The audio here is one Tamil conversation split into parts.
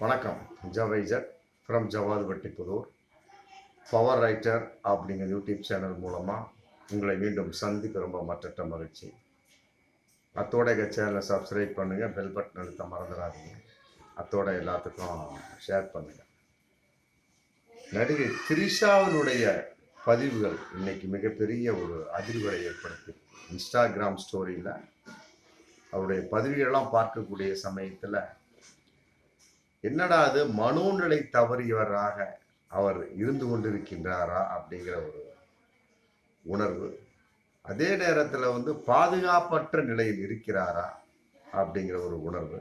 வணக்கம். ஜவைஜர் from Javadhu Vattipudur. Power Writer அப்படிங்கிற யூடியூப் சேனல் மூலமாக உங்களை மீண்டும் சந்திக்க ரொம்ப மற்ற மகிழ்ச்சி. அத்தோட எங்கள் சேனலை சப்ஸ்கிரைப் பண்ணுங்கள், பெல் பட்டன் அழுத்த மறந்துடாதீங்க. அத்தோட எல்லாத்துக்கும் ஷேர் பண்ணுங்கள். நடிகை திரிஷாவினுடைய பதிவுகள் இன்னைக்கு மிகப்பெரிய ஒரு அதிர்வுகளை ஏற்படுத்தி இன்ஸ்டாகிராம் ஸ்டோரியில் அவருடைய பதிவுகளெல்லாம் பார்க்கக்கூடிய சமயத்தில் என்னடா அது மனோநிலை தவறியவராக அவர் இருந்து கொண்டிருக்கின்றாரா அப்படிங்கிற ஒரு உணர்வு, அதே நேரத்தில் பாதுகாப்பற்ற நிலையில் இருக்கிறாரா அப்படிங்கிற ஒரு உணர்வு,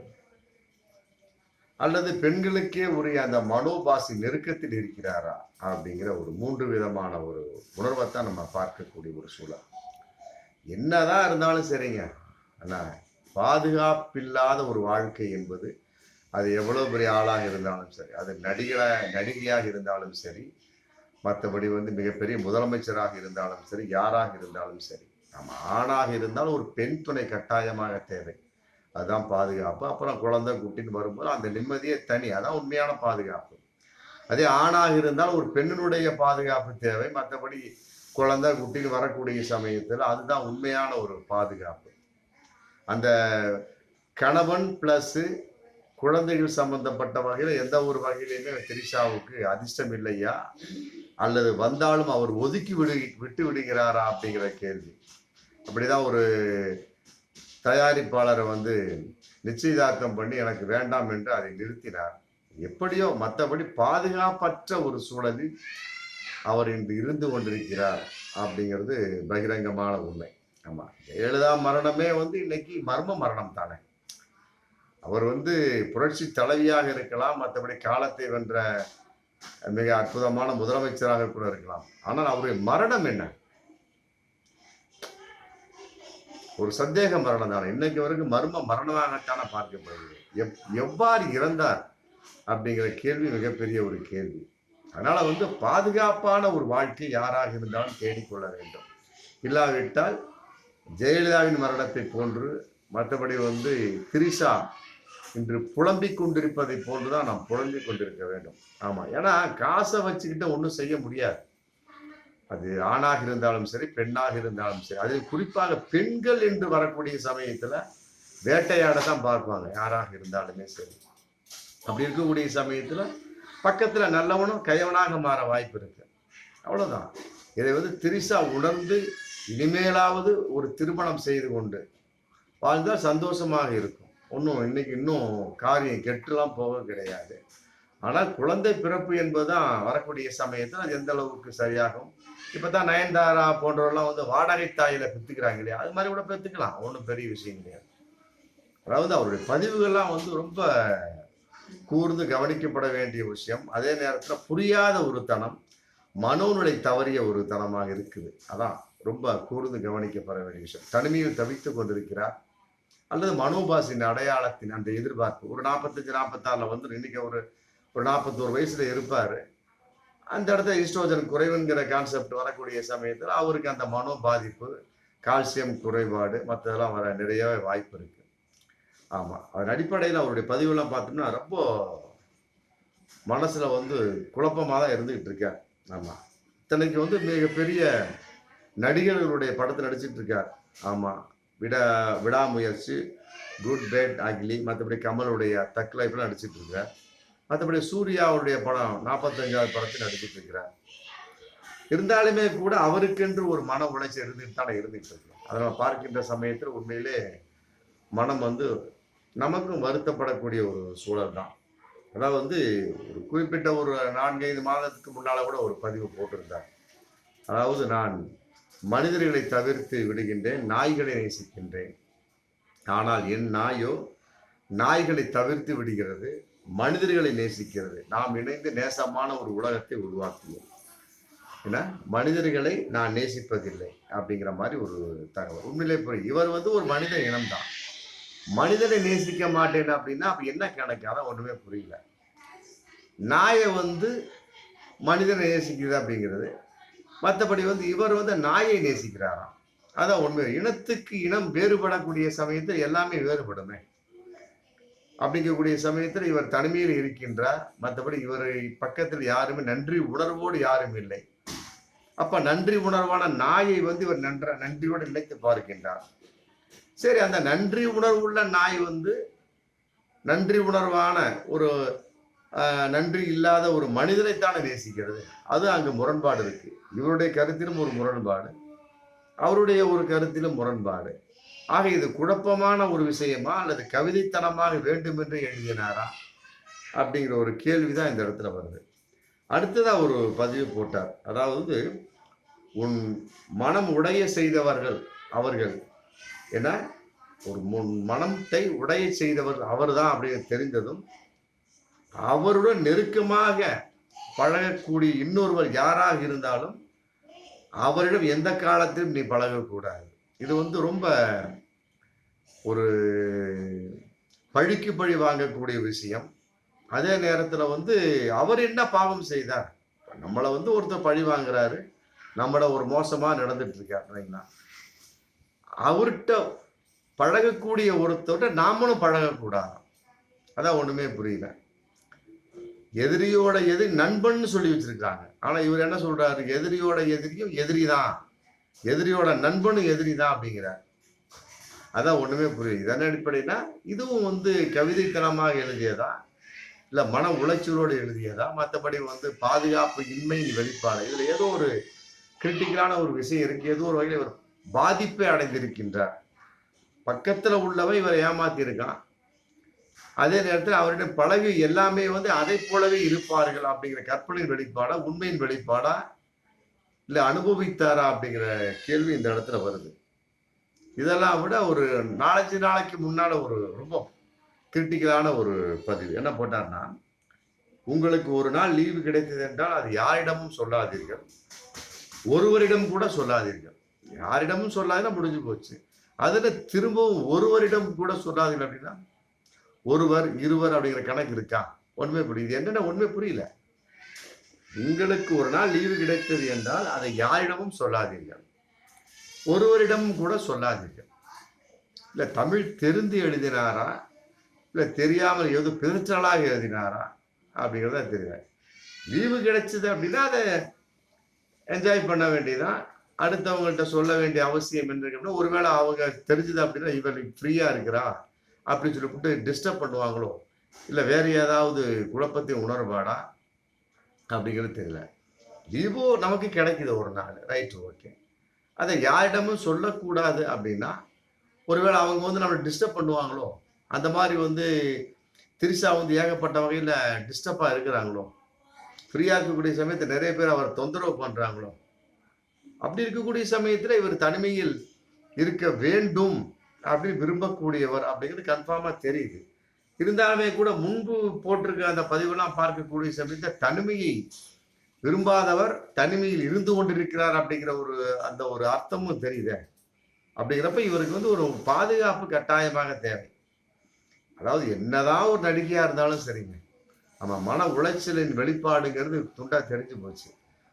அல்லது பெண்களுக்கே உரிய அந்த மனோபாசி நெருக்கத்தில் இருக்கிறாரா அப்படிங்கிற ஒரு 3 விதமான ஒரு உணர்வைத்தான் நம்ம பார்க்கக்கூடிய ஒரு சூழல். என்னதான் இருந்தாலும் சரிங்க, ஆனால் பாதுகாப்பில்லாத ஒரு வாழ்க்கை என்பது அது எவ்வளோ பெரிய ஆளாக இருந்தாலும் சரி, அது நடிகையாக இருந்தாலும் சரி, மற்றபடி மிகப்பெரிய முதலமைச்சராக இருந்தாலும் சரி, யாராக இருந்தாலும் சரி, நம்ம ஆணாக இருந்தாலும் ஒரு பெண் துணை கட்டாயமாக தேவை. அதுதான் பாதுகாப்பு. அப்புறம் குழந்தை குட்டின்னு வரும்போது அந்த நிம்மதியே தனி, அதான் உண்மையான பாதுகாப்பு. அதே ஆணாக இருந்தால் ஒரு பெண்ணினுடைய பாதுகாப்பு தேவை. மற்றபடி குழந்தை குட்டின்னு வரக்கூடிய சமயத்தில் அதுதான் உண்மையான ஒரு பாதுகாப்பு. அந்த கணவன் பிளஸ் குழந்தைகள் சம்பந்தப்பட்ட வகையில் எந்த ஒரு வகையிலுமே திரிஷாவுக்கு அதிர்ஷ்டம் இல்லையா, அல்லது வந்தாலும் அவர் ஒதுக்கி விட்டு விடுகிறாரா அப்படிங்கிற கேள்வி. அப்படிதான் ஒரு தயாரிப்பாளரை நிச்சயதார்த்தம் பண்ணி எனக்கு வேண்டாம் என்று அதை நிறுத்தினார். எப்படியோ மற்றபடி பாதுகாப்பற்ற ஒரு சூழலில் அவர் இன்று இருந்து கொண்டிருக்கிறார் அப்படிங்கிறது பகிரங்கமான உண்மை. ஆமா, ஜெயலலிதா மரணமே இன்னைக்கு மர்ம மரணம் தானே. அவர் புரட்சி தலைவியாக இருக்கலாம், மற்றபடி காலத்தை வென்ற மிக அற்புதமான முதலமைச்சராக கூட இருக்கலாம். ஆனால் அவருடைய மரணம் என்ன? ஒரு சந்தேக மரணம் தானே. இன்னைக்கு வரைக்கும் மர்ம மரணமாகத்தானே பார்க்கப்படுகிறது. எவ்வாறு இறந்தார் அப்படிங்கிற கேள்வி மிகப்பெரிய ஒரு கேள்வி. அதனால பாதுகாப்பான ஒரு வாழ்க்கை யாராக இருந்தாலும் தேடிக்கொள்ள வேண்டும். இல்லாவிட்டால் ஜெயலலிதாவின் மரணத்தை போன்று, மற்றபடி திரிஷா இன்று புலம்பிக் கொண்டிருப்பதை போன்றுதான் நாம் புலம்பிக் கொண்டிருக்க வேண்டும். ஆமா, ஏன்னா காசை வச்சுக்கிட்ட ஒன்றும் செய்ய முடியாது. அது ஆணாக இருந்தாலும் சரி, பெண்ணாக இருந்தாலும் சரி. அதில் குறிப்பாக பெண்கள் என்று வரக்கூடிய சமயத்துல வேட்டையாட தான் பார்ப்பாங்க, யாராக இருந்தாலுமே சரி. அப்படி இருக்கக்கூடிய சமயத்துல பக்கத்துல நல்லவனும் கையவனாக மாற வாய்ப்பு இருக்கு. அவ்வளவுதான். இதை திரிஷா உணர்ந்து இனிமேலாவது ஒரு திருமணம் செய்து கொண்டு வாழ்ந்தால் சந்தோஷமாக இருக்கும். இன்னும் காரியம் கெட்டுலாம் போக கிடையாது. ஆனால் குழந்தை பிறப்பு என்பதுதான் வரக்கூடிய சமயத்தில் அது எந்த அளவுக்கு சரியாகும். இப்பதான் நயன்தாரா போன்றவரெல்லாம் வாடகை தாயில பெற்றுக்கிறாங்க இல்லையா, அது மாதிரி கூட பெற்றுக்கலாம், ஒன்றும் பெரிய விஷயம் கிடையாது. அதாவது அவருடைய பதிவுகள்லாம் ரொம்ப கூர்ந்து கவனிக்கப்பட வேண்டிய விஷயம். அதே நேரத்தில் புரியாத ஒரு தனம், மனோநிலை தவறிய ஒரு தனமாக இருக்குது. அதான் ரொம்ப கூர்ந்து கவனிக்கப்பட வேண்டிய விஷயம். தனிமையில் தவித்து கொண்டிருக்கிறார், அல்லது மனோபாசின் அடையாளத்தின் அந்த எதிர்பார்ப்பு. ஒரு 45 46 இன்னைக்கு ஒரு 41 வயசுல இருப்பாரு. அந்த இடத்துல ஈஸ்ட்ரோஜன் குறைவுங்கிற கான்செப்ட் வரக்கூடிய சமயத்தில் அவருக்கு அந்த மனோ பாதிப்பு, கால்சியம் குறைபாடு, மற்றதெல்லாம் வர நிறைய வாய்ப்பு இருக்கு. ஆமா, அதன் அடிப்படையில் அவருடைய பதிவுலாம் பார்த்தோம்னா ரொம்ப மனசுல குழப்பமாக தான் இருந்துகிட்டு இருக்கார். ஆமா, இத்தனைக்கு மிகப்பெரிய நடிகர்களுடைய படத்தை நடிச்சிட்டு இருக்கார். ஆமா, விடாமுயற்சி, குட் பேட் அக்லி, மற்றபடி கமலுடைய தக் லைஃப்லாம் நடிச்சிட்டு இருக்கிறார். மற்றபடி சூர்யாவுடைய படம் 45வது படத்தில் நடிச்சிட்டு இருக்கிறார். இருந்தாலுமே கூட அவருக்கென்று ஒரு மன உளைச்சல் இருந்துட்டு இருக்கு. அதை நம்ம பார்க்கின்ற சமயத்தில் உண்மையிலே மனம் நமக்கும் வருத்தப்படக்கூடிய ஒரு சூழல் தான். அதாவது ஒரு குறிப்பிட்ட ஒரு 4-5 மாதத்துக்கு முன்னால கூட ஒரு பதிவு போட்டிருந்தார். அதாவது, நான் மனிதர்களை தவிர்த்து விடுகின்றேன், நாய்களை நேசிக்கின்றேன். ஆனால் என் நாயோ நாய்களை தவிர்த்து விடுகிறது, மனிதர்களை நேசிக்கிறது. நாம் இணைந்து நேசமான ஒரு உலகத்தை உருவாக்குவோம். ஏன்னா மனிதர்களை நான் நேசிப்பதில்லை அப்படிங்கிற மாதிரி ஒரு தகவல். உண்மையிலே புரியும். இவர் ஒரு மனித இனம்தான். மனிதனை நேசிக்க மாட்டேன் அப்படின்னா அப்ப என்ன கணக்கு? அதான் ஒண்ணுமே புரியல. நாயை மனிதனை நேசிக்கிறது அப்படிங்கிறது, மற்றபடி இவர் நாயை நேசிக்கிறாராம். அதான் உண்மை. இனத்துக்கு இனம் வேறுபடக்கூடிய சமயத்தில் எல்லாமே வேறுபடுமே. அப்படிங்கக்கூடிய சமயத்தில் இவர் தனிமையில் இருக்கின்றார். மற்றபடி இவர் பக்கத்தில் யாருமே நன்றி உணர்வோடு யாரும் இல்லை. அப்ப நன்றி உணர்வான நாயை வந்து இவர் நன்றியோடு நினைத்து பார்க்கின்றார். சரி, அந்த நன்றி உணர்வுள்ள நாய் வந்து நன்றி உணர்வான ஒரு நன்றி இல்லாத ஒரு மனிதனைத்தானே நேசிக்கிறது. அது அங்கு முரண்பாடு இருக்கு. இவருடைய கருத்திலும் ஒரு முரண்பாடு, அவருடைய ஒரு கருத்திலும் முரண்பாடு. ஆக இது குழப்பமான ஒரு விஷயமா அல்லது கவிதைத்தனமாக வேண்டும் என்று எழுதினாரா அப்படிங்கிற ஒரு கேள்விதான் இந்த இடத்துல வருது. அடுத்ததா ஒரு பதிவு போட்டார். அதாவது, உன் மனம் உடைய செய்தவர்கள் அவர்கள் என, ஒரு மனத்தை உடைய செய்தவர் அவர் தான் அப்படின்னு தெரிந்ததும் அவருடன் நெருக்கமாக பழகக்கூடிய இன்னொருவர் யாராக இருந்தாலும் அவரிடம் எந்த காலத்திலும் நீ பழகக்கூடாது. இது வந்து ரொம்ப ஒரு பழிக்கு பழி வாங்கக்கூடிய விஷயம். அதே நேரத்துல வந்து அவர் என்ன பாவம் செய்தார்? நம்மளை வந்து ஒருத்தர் பழி வாங்குறாரு, நம்மள ஒரு மோசமா நடந்துட்டு இருக்காருங்களா, அவர்கிட்ட பழகக்கூடிய ஒருத்தோட நாமளும் பழகக்கூடாது. அதான் ஒண்ணுமே புரியல. எதிரியோட எதிரி நண்பன் சொல்லி வச்சிருக்காங்க. ஆனா இவர் என்ன சொல்றாரு? எதிரியோட எதிரியும் எதிரிதான், எதிரியோட நண்பனும் எதிரிதான் அப்படிங்கிறார். அதான் ஒண்ணுமே புரியுது. இதன் அடிப்படைனா இதுவும் வந்து கவிதைத்தனமாக எழுதியதா இல்ல மன உளைச்சலோடு எழுதியதா, மற்றபடி வந்து பாதுகாப்பு இன்மையின் வெளிப்பாடு, இதுல ஏதோ ஒரு கிரிட்டிக்கலான ஒரு விஷயம் இருக்கு. ஏதோ ஒரு வகையில் இவர் பாதிப்பை அடைந்திருக்கின்றார். பக்கத்துல உள்ளவன் இவரை ஏமாத்தி இருக்கான். அதே நேரத்தில் அவரிடம் பழகி எல்லாமே வந்து அதை போலவே இருப்பார்கள் அப்படிங்கிற கற்பனையின் வெளிப்பாடா, உண்மையின் வெளிப்பாடா, இல்ல அனுபவித்தாரா அப்படிங்கிற கேள்வி இந்த இடத்துல வருது. இதெல்லாம் விட ஒரு 4-5 நாளைக்கு முன்னால ஒரு ரொம்ப கிரிட்டிக்கலான ஒரு பதிவு என்ன போட்டார்னா, உங்களுக்கு ஒரு நாள் லீவு கிடைத்தது என்றால் அது யாரிடமும் சொல்லாதீர்கள், ஒருவரிடம் கூட சொல்லாதீர்கள். யாரிடமும் சொல்லாதுன்னா முடிஞ்சு போச்சு. அதுல திரும்பவும் ஒருவரிடம் கூட சொல்லாதீர்கள் அப்படின்னா ஒருவர் இருவர் அப்படிங்கிற கணக்கு இருக்கா? ஒண்ணுமே புரியுது. என்னென்ன ஒண்ணுமே புரியல. உங்களுக்கு ஒரு நாள் லீவு கிடைத்தது என்றால் அதை யாரிடமும் சொல்லாதீர்கள், ஒருவரிடம் கூட சொல்லாதீர்கள். இல்ல தமிழ் தெரிந்து எழுதினாரா இல்ல தெரியாமல் ஏதோ பிரிச்சலாக எழுதினாரா அப்படிங்கிறத தெரியல. லீவு கிடைச்சது அப்படின்னா அதை என்ஜாய் பண்ண வேண்டியதான். அடுத்தவங்கள்ட்ட சொல்ல வேண்டிய அவசியம் என்ன? ஒருவேளை அவங்க தெரிஞ்சது அப்படின்னா இவர் ஃப்ரீயா இருக்கிறா அப்படின்னு சொல்லிவிட்டு டிஸ்டர்ப் பண்ணுவாங்களோ, இல்லை வேற ஏதாவது குழப்பத்தின் உணர்வாடா அப்படிங்கிறது தெரியல. லீவோ நமக்கு கிடைக்குது ஒரு நாள், ரைட், ஓகே. அதை யாரிடமும் சொல்லக்கூடாது அப்படின்னா ஒருவேளை அவங்க வந்து நம்மளை டிஸ்டர்ப் பண்ணுவாங்களோ, அந்த மாதிரி வந்து திரிஷா வந்து ஏகப்பட்ட வகையில் டிஸ்டர்பாக இருக்கிறாங்களோ, ஃப்ரீயாக இருக்கக்கூடிய சமயத்தில் நிறைய பேர் அவர் தொந்தரவு பண்ணுறாங்களோ, அப்படி இருக்கக்கூடிய சமயத்தில் இவர் தனிமையில் இருக்க வேண்டும் அப்படின்னு விரும்பக்கூடியவர் அப்படிங்கிறது கன்ஃபார்மா தெரியுது. இருந்தாலுமே கூட முன்பு போட்டிருக்க அந்த பதிவெல்லாம் பார்க்கக்கூடிய சமயத்தில் தனிமையை விரும்பாதவர் தனிமையில் இருந்து கொண்டிருக்கிறார் அப்படிங்கிற அந்த ஒரு அர்த்தமும் தெரியுது. அப்படிங்கிறப்ப இவருக்கு வந்து ஒரு பாதுகாப்பு கட்டாயமாக தேவை. அதாவது என்னதான் ஒரு நடிகையா இருந்தாலும் சரிங்க, நம்ம மன உளைச்சலின் வெளிப்பாடுங்கிறது துண்டா தெரிஞ்சு போச்சு.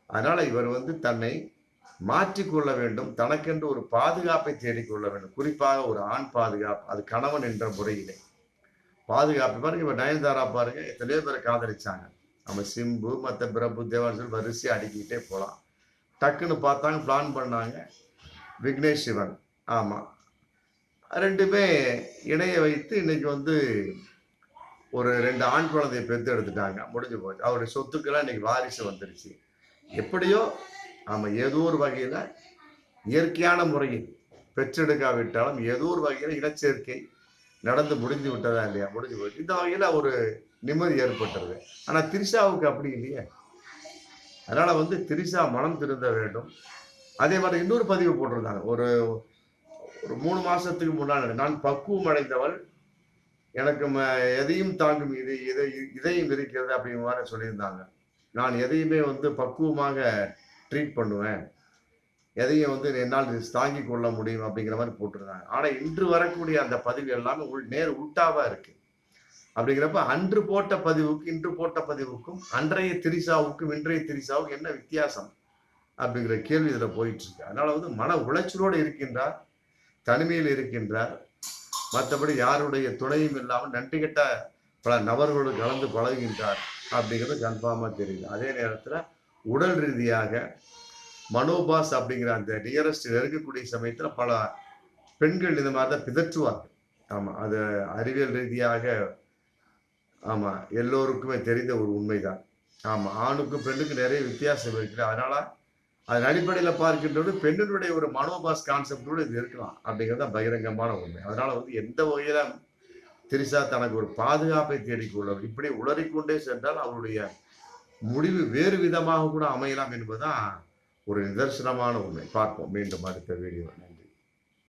அதனால இவர் வந்து தன்னை மாற்றிக்கொள்ள வேண்டும், தனக்கென்று ஒரு பாதுகாப்பை தேடிக்கொள்ள வேண்டும். குறிப்பாக ஒரு ஆண் பாதுகாப்பு, அது கணவன் என்ற முறையிலே பாதுகாப்பு. பாருங்க, இப்ப நயன்தாரா பாருங்க, எத்தனையோ பேரை காதலிச்சாங்க. நம்ம சிம்பு மற்ற பிரபு தேவான் சொல்லி வரிசையை அடிக்கிட்டே போகலாம். டக்குன்னு பார்த்தாங்க, பிளான் பண்ணாங்க, விக்னேஷ் சிவன், ஆமா, ரெண்டுமே இணைய வைத்து இன்னைக்கு வந்து ஒரு 2 ஆண் குழந்தையை பெற்று எடுத்துட்டாங்க, முடிஞ்சு போச்சு. அவருடைய சொத்துக்கெல்லாம் இன்னைக்கு வாரிசு வந்துருச்சு. எப்படியோ ஆமா, ஏதோ ஒரு வகையில இயற்கையான முறையில் பெற்றெடுக்காவிட்டாலும் ஏதோ ஒரு வகையில இனச்சேர்க்கை நடந்து முடிஞ்சு விட்டதா இல்லையா? முடிஞ்சு போச்சு. இந்த வகையில ஒரு நிம்மதி ஏற்பட்டுருது. ஆனா திரிஷாவுக்கு அப்படி இல்லையே. அதனால வந்து திரிஷா மனம் திருந்த வேண்டும். அதே மாதிரி இன்னொரு பதிவு போட்டிருந்தாங்க, ஒரு 3 மாசத்துக்கு முன்னாடி, நான் பக்குவம் அடைந்தவள், எனக்கு எதையும் தாங்கும் இதையும் இருக்கிறது அப்படிங்கிற மாதிரி சொல்லியிருந்தாங்க. நான் எதையுமே வந்து பக்குவமாக ட்ரீட் பண்ணுவேன், எதையும் வந்து என்னால் தாங்கி கொள்ள முடியும் அப்படிங்கிற மாதிரி போட்டிருந்தாங்க. ஆனா இன்று வரக்கூடிய அந்த பதிவு எல்லாமே உல்டாவா இருக்கு. அப்படிங்கிறப்ப அன்று போட்ட பதிவுக்கு இன்று போட்ட பதிவுக்கும் அன்றைய திரிஷாவுக்கும் இன்றைய திரிஷாவுக்கும் என்ன வித்தியாசம் அப்படிங்கிற கேள்வி இதுல போயிட்டு இருக்கு. அதனால வந்து மன உளைச்சலோடு இருக்கின்றார், தனிமையில் இருக்கின்றார், மற்றபடி யாருடைய துணையும் இல்லாமல் நன்றி கெட்ட பல நபர்களோடு கலந்து பழகுகின்றார் அப்படிங்கிறது கன்ஃபார்மாக தெரியுது. அதே நேரத்தில் உடல் ரீதியாக மனோபாஸ் அப்படிங்கிற அந்த நியரஸ்ட் இருக்கக்கூடிய சமயத்தில் பல பெண்கள் இந்த மாதிரி தான் பிதற்றுவார்கள். ஆமாம், அது அறிவியல் ரீதியாக ஆமாம் எல்லோருக்குமே தெரிந்த ஒரு உண்மைதான். ஆமாம், ஆணுக்கும் பெண்ணுக்கும் நிறைய வித்தியாசம் இருக்குது. அதனால அதன் அடிப்படையில் பார்க்கின்றது பெண்ணினுடைய ஒரு மனோபாஸ் கான்செப்டோடு இது இருக்கலாம் அப்படிங்கிறது பகிரங்கமான உண்மை. அதனால வந்து எந்த வகையில திரிசா தனக்கு ஒரு பாதுகாப்பை தேடிக்கொள்ளும் இப்படி உளறிக்கொண்டே சென்றால் அவருடைய முடிவு வேறு விதமாக கூட அமையலாம் என்பதுதான் ஒரு நிதர்சனமான உண்மை. பார்ப்போம் மீண்டும் அடுத்த வீடியோ.